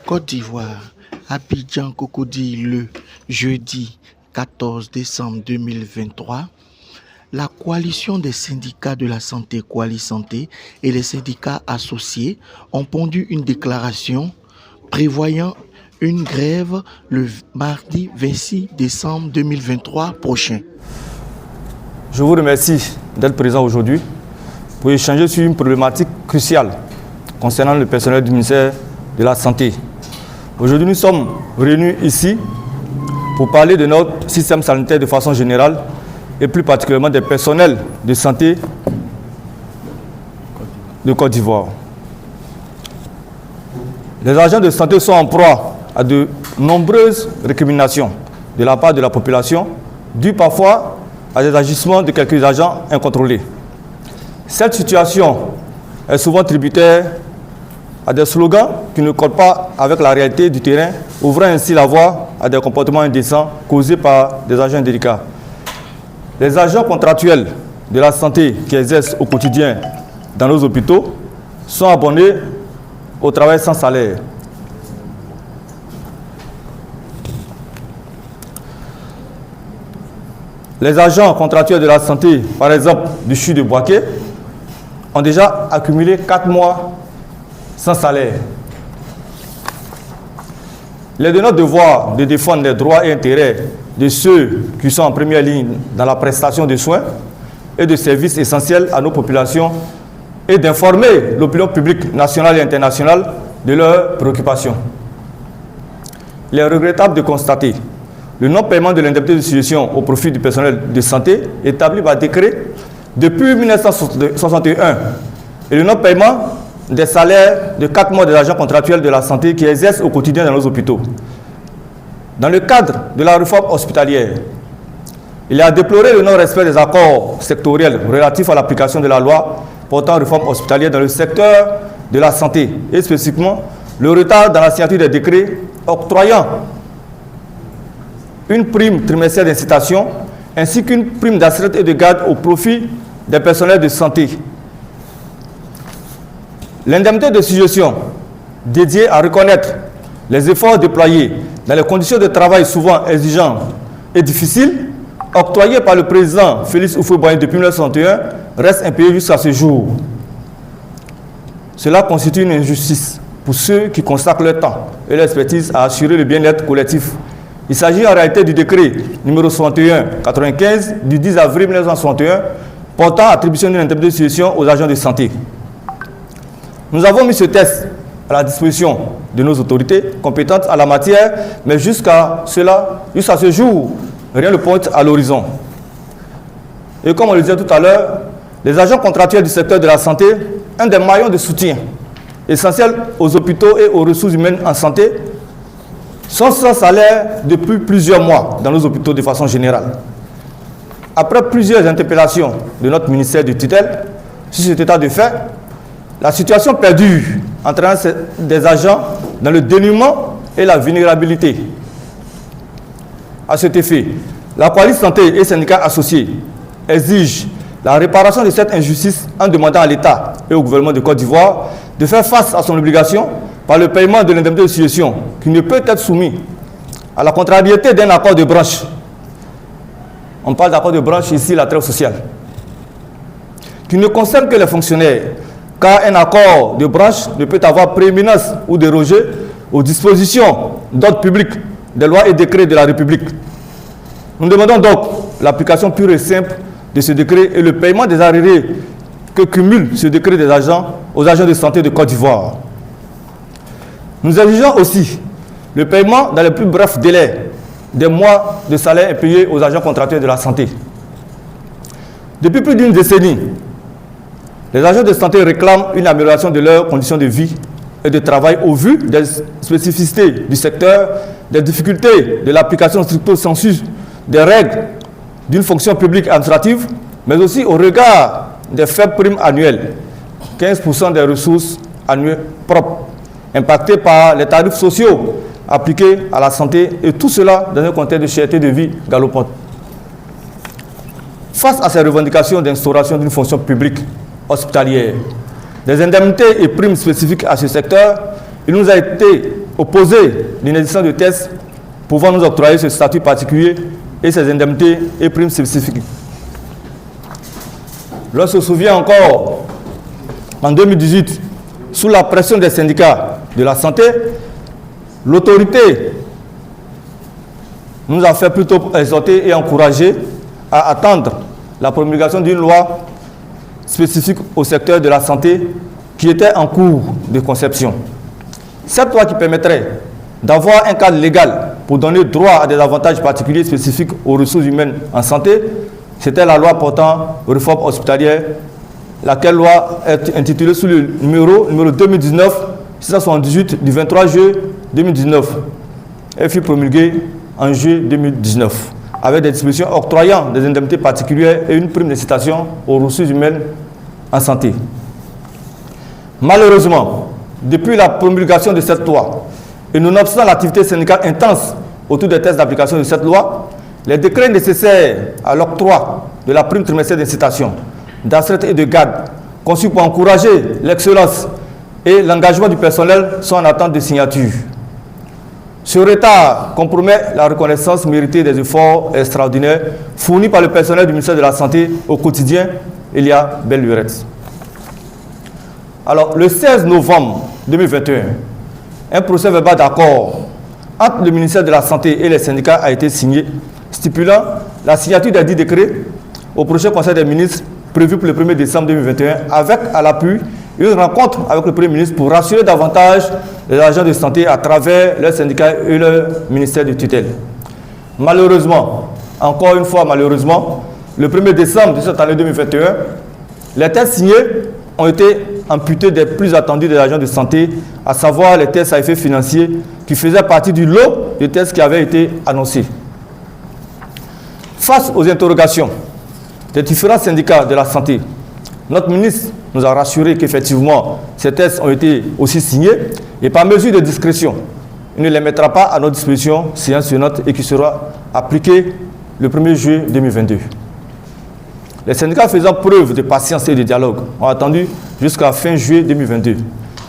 Côte d'Ivoire, Abidjan Cocody le jeudi 14 décembre 2023, la coalition des syndicats de la santé Coali Santé et les syndicats associés ont pondu une déclaration prévoyant une grève le mardi 26 décembre 2023 prochain. Je vous remercie d'être présent aujourd'hui pour échanger sur une problématique cruciale concernant le personnel du ministère de la Santé. Aujourd'hui, nous sommes réunis ici pour parler de notre système sanitaire de façon générale et plus particulièrement des personnels de santé de Côte d'Ivoire. Les agents de santé sont en proie à de nombreuses récriminations de la part de la population, dues parfois à des agissements de quelques agents incontrôlés. Cette situation est souvent tributaire à des slogans qui ne collent pas avec la réalité du terrain, ouvrant ainsi la voie à des comportements indécents causés par des agents indélicats. Les agents contractuels de la santé qui exercent au quotidien dans nos hôpitaux sont abonnés au travail sans salaire. Les agents contractuels de la santé, par exemple du CHU de Boaké, ont déjà accumulé 4 mois sans salaire. Il est de notre devoir de défendre les droits et intérêts de ceux qui sont en première ligne dans la prestation de soins et de services essentiels à nos populations et d'informer l'opinion publique nationale et internationale de leurs préoccupations. Il est regrettable de constater le non-paiement de l'indemnité de situation au profit du personnel de santé établi par décret depuis 1961 et le non-paiement des salaires de 4 mois des agents contractuels de la santé qui exercent au quotidien dans nos hôpitaux. Dans le cadre de la réforme hospitalière, il est à déplorer le non-respect des accords sectoriels relatifs à l'application de la loi portant réforme hospitalière dans le secteur de la santé et spécifiquement le retard dans la signature des décrets octroyant une prime trimestrielle d'incitation ainsi qu'une prime d'astreinte et de garde au profit des personnels de santé. L'indemnité de suggestion dédiée à reconnaître les efforts déployés dans les conditions de travail souvent exigeantes et difficiles, octroyée par le président Félix Houphouët-Boigny depuis 1961, reste impayée jusqu'à ce jour. Cela constitue une injustice pour ceux qui consacrent leur temps et leur expertise à assurer le bien-être collectif. Il s'agit en réalité du décret numéro 61-95 du 10 avril 1961 portant attribution d'une indemnité de suggestion aux agents de santé. Nous avons mis ce texte à la disposition de nos autorités compétentes en la matière, mais jusqu'à ce jour, rien ne pointe à l'horizon. Et comme on le disait tout à l'heure, les agents contractuels du secteur de la santé, un des maillons de soutien essentiels aux hôpitaux et aux ressources humaines en santé, sont sans salaire depuis plusieurs mois dans nos hôpitaux de façon générale. Après plusieurs interpellations de notre ministère de tutelle sur cet état de fait, la situation perdure entraînant des agents dans le dénuement et la vulnérabilité. À cet effet, la Coali Santé et les syndicats associés exigent la réparation de cette injustice en demandant à l'État et au gouvernement de Côte d'Ivoire de faire face à son obligation par le paiement de l'indemnité de suggestion qui ne peut être soumis à la contrariété d'un accord de branche. On parle d'accord de branche ici, la trêve sociale, qui ne concerne que les fonctionnaires, car un accord de branche ne peut avoir prééminence ou déroger aux dispositions d'ordre public, des lois et décrets de la République. Nous demandons donc l'application pure et simple de ce décret et le paiement des arriérés que cumule ce décret des agents aux agents de santé de Côte d'Ivoire. Nous exigeons aussi le paiement dans les plus brefs délais des mois de salaire impayés aux agents contractuels de la santé. Depuis plus d'une décennie, les agents de santé réclament une amélioration de leurs conditions de vie et de travail au vu des spécificités du secteur, des difficultés de l'application stricto sensu des règles d'une fonction publique administrative, mais aussi au regard des faibles primes annuelles, 15% des ressources annuelles propres, impactées par les tarifs sociaux appliqués à la santé, et tout cela dans un contexte de cherté de vie galopante. Face à ces revendications d'instauration d'une fonction publique hospitalière des indemnités et primes spécifiques à ce secteur, il nous a été opposé l'inexistence de tests pouvant nous octroyer ce statut particulier et ces indemnités et primes spécifiques. L'on se souvient encore, en 2018, sous la pression des syndicats de la santé, l'autorité nous a fait plutôt exhorter et encourager à attendre la promulgation d'une loi spécifique au secteur de la santé qui était en cours de conception. Cette loi qui permettrait d'avoir un cadre légal pour donner droit à des avantages particuliers spécifiques aux ressources humaines en santé, c'était la loi portant réforme hospitalière, laquelle loi est intitulée sous le numéro 2019-678 du 23 juillet 2019. Elle fut promulguée en juillet 2019, avec des dispositions octroyant des indemnités particulières et une prime d'incitation aux ressources humaines en santé. Malheureusement, depuis la promulgation de cette loi, et nonobstant l'activité syndicale intense autour des tests d'application de cette loi, les décrets nécessaires à l'octroi de la prime trimestrielle d'incitation, d'astreinte et de garde, conçus pour encourager l'excellence et l'engagement du personnel, sont en attente de signature. Ce retard compromet la reconnaissance méritée des efforts extraordinaires fournis par le personnel du ministère de la Santé au quotidien, il y a belle lurette. Alors, le 16 novembre 2021, un procès verbal d'accord entre le ministère de la Santé et les syndicats a été signé, stipulant la signature des 10 décrets au prochain Conseil des ministres prévu pour le 1er décembre 2021, avec à l'appui une rencontre avec le Premier ministre pour rassurer davantage les agents de santé à travers leurs syndicats et leur ministère de tutelle. Malheureusement, encore une fois malheureusement, le 1er décembre de cette année 2021, les tests signés ont été amputés des plus attendus des agents de santé, à savoir les tests à effet financier qui faisaient partie du lot de tests qui avaient été annoncés. Face aux interrogations des différents syndicats de la santé, notre ministre nous a rassuré qu'effectivement ces tests ont été aussi signés et par mesure de discrétion, il ne les mettra pas à notre disposition, séance suivante, et qui sera appliquée le 1er juillet 2022. Les syndicats faisant preuve de patience et de dialogue ont attendu jusqu'à fin juillet 2022,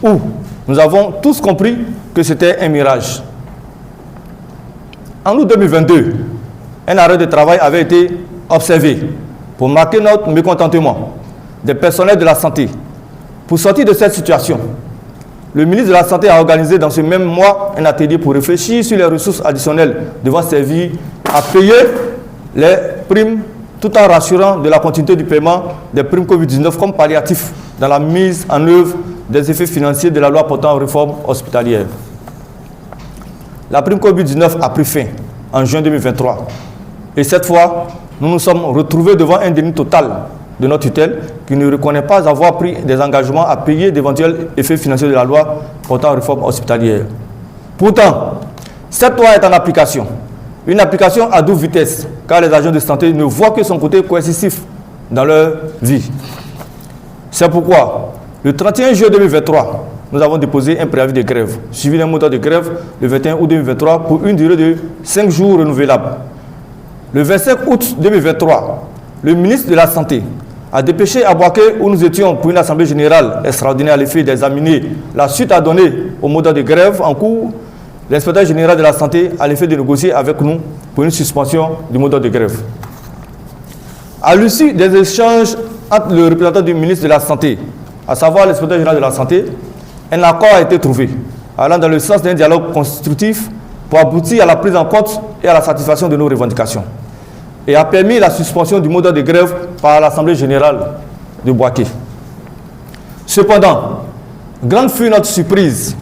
où nous avons tous compris que c'était un mirage. En août 2022, un arrêt de travail avait été observé pour marquer notre mécontentement des personnels de la santé. Pour sortir de cette situation, le ministre de la Santé a organisé dans ce même mois un atelier pour réfléchir sur les ressources additionnelles devant servir à payer les primes tout en rassurant de la continuité du paiement des primes Covid-19 comme palliatif dans la mise en œuvre des effets financiers de la loi portant réforme hospitalière. La prime Covid-19 a pris fin en juin 2023 et cette fois, nous nous sommes retrouvés devant un déni total de notre tutelle qui ne reconnaît pas avoir pris des engagements à payer d'éventuels effets financiers de la loi portant réforme hospitalière. Pourtant, cette loi est en application. Une application à double vitesse, car les agents de santé ne voient que son côté coercitif dans leur vie. C'est pourquoi, le 31 juillet 2023, nous avons déposé un préavis de grève, suivi d'un montant de grève le 21 août 2023 pour une durée de 5 jours renouvelables. Le 25 août 2023, le ministre de la Santé a dépêché à Boaké, où nous étions pour une assemblée générale extraordinaire à l'effet d'examiner la suite à donner au montant de grève en cours. L'inspecteur général de la santé a l'effet de négocier avec nous pour une suspension du montant de grève. À l'issue des échanges entre le représentant du ministre de la Santé, à savoir l'inspecteur général de la santé, un accord a été trouvé, allant dans le sens d'un dialogue constructif pour aboutir à la prise en compte et à la satisfaction de nos revendications, et a permis la suspension du montant de grève par l'Assemblée générale de Boaké. Cependant, grande fut notre surprise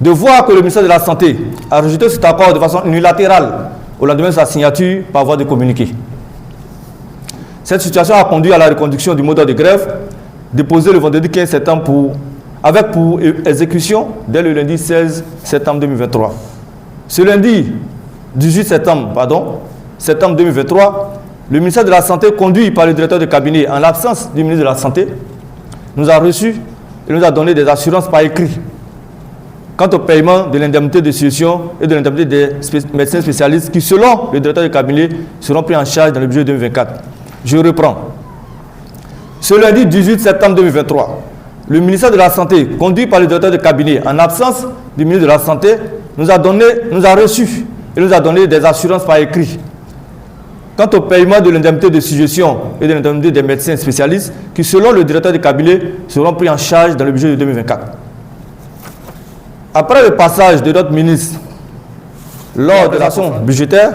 de voir que le ministère de la Santé a rejeté cet accord de façon unilatérale au lendemain de sa signature par voie de communiqué. Cette situation a conduit à la reconduction du montant de grève déposé le vendredi 15 septembre avec pour exécution dès le lundi 16 septembre 2023. Ce lundi 18 septembre 2023, le ministère de la Santé, conduit par le directeur de cabinet en l'absence du ministre de la Santé, nous a reçus et nous a donné des assurances par écrit quant au paiement de l'indemnité de situation et de l'indemnité des médecins spécialistes qui, selon le directeur de cabinet, seront pris en charge dans le budget 2024. Je reprends. Ce lundi 18 septembre 2023, le ministère de la Santé, conduit par le directeur de cabinet, en absence du ministre de la Santé, nous a reçu et nous a donné des assurances par écrit quant au paiement de l'indemnité de suggestion et de l'indemnité des médecins spécialistes qui, selon le directeur de cabinet, seront pris en charge dans le budget de 2024. Après le passage de notre ministre lors de l'action budgétaire,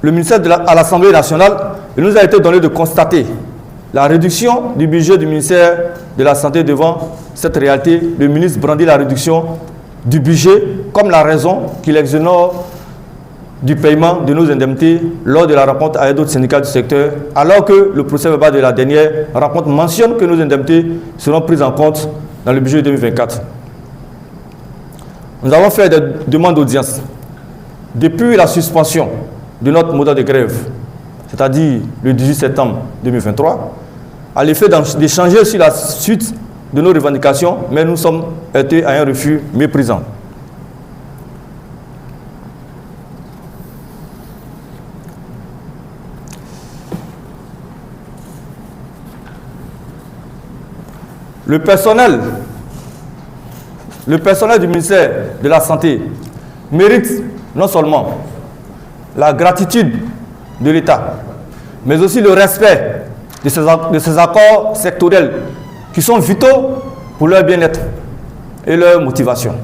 le ministère à l'Assemblée nationale, il nous a été donné de constater la réduction du budget du ministère de la Santé. Devant cette réalité, le ministre brandit la réduction du budget comme la raison qu'il exonère du paiement de nos indemnités lors de la rencontre avec d'autres syndicats du secteur, alors que le procès-verbal de la dernière rencontre mentionne que nos indemnités seront prises en compte dans le budget 2024. Nous avons fait des demandes d'audience. Depuis la suspension de notre modèle de grève, c'est-à-dire le 18 septembre 2023, à l'effet d'échanger sur la suite de nos revendications, mais nous sommes été à un refus méprisant. Le personnel du ministère de la Santé mérite non seulement la gratitude de l'État, mais aussi le respect de ces accords sectoriels qui sont vitaux pour leur bien-être et leur motivation.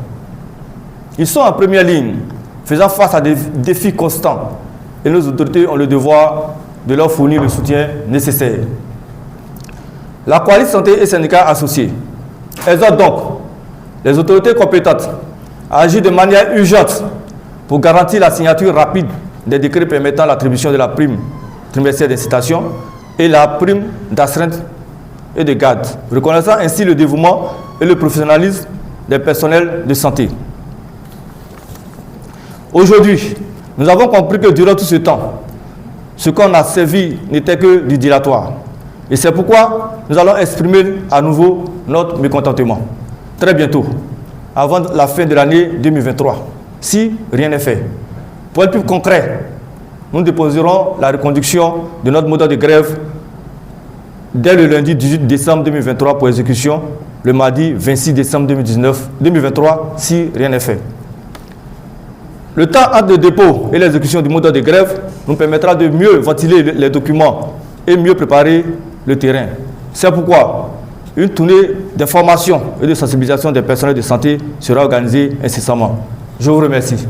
Ils sont en première ligne, faisant face à des défis constants, et nos autorités ont le devoir de leur fournir le soutien nécessaire. La coalition santé et syndicats associés exhorte donc les autorités compétentes à agir de manière urgente pour garantir la signature rapide des décrets permettant l'attribution de la prime trimestrielle d'incitation et la prime d'astreinte et de garde, reconnaissant ainsi le dévouement et le professionnalisme des personnels de santé. Aujourd'hui, nous avons compris que durant tout ce temps, ce qu'on a servi n'était que du dilatoire. Et c'est pourquoi nous allons exprimer à nouveau notre mécontentement. Très bientôt, avant la fin de l'année 2023, si rien n'est fait. Pour être plus concret, nous déposerons la reconduction de notre modèle de grève dès le lundi 18 décembre 2023 pour exécution, le mardi 26 décembre 2023, si rien n'est fait. Le temps entre le dépôt et l'exécution du modèle de grève nous permettra de mieux ventiler les documents et mieux préparer le terrain. C'est pourquoi une tournée d'information et de sensibilisation des personnels de santé sera organisée incessamment. Je vous remercie.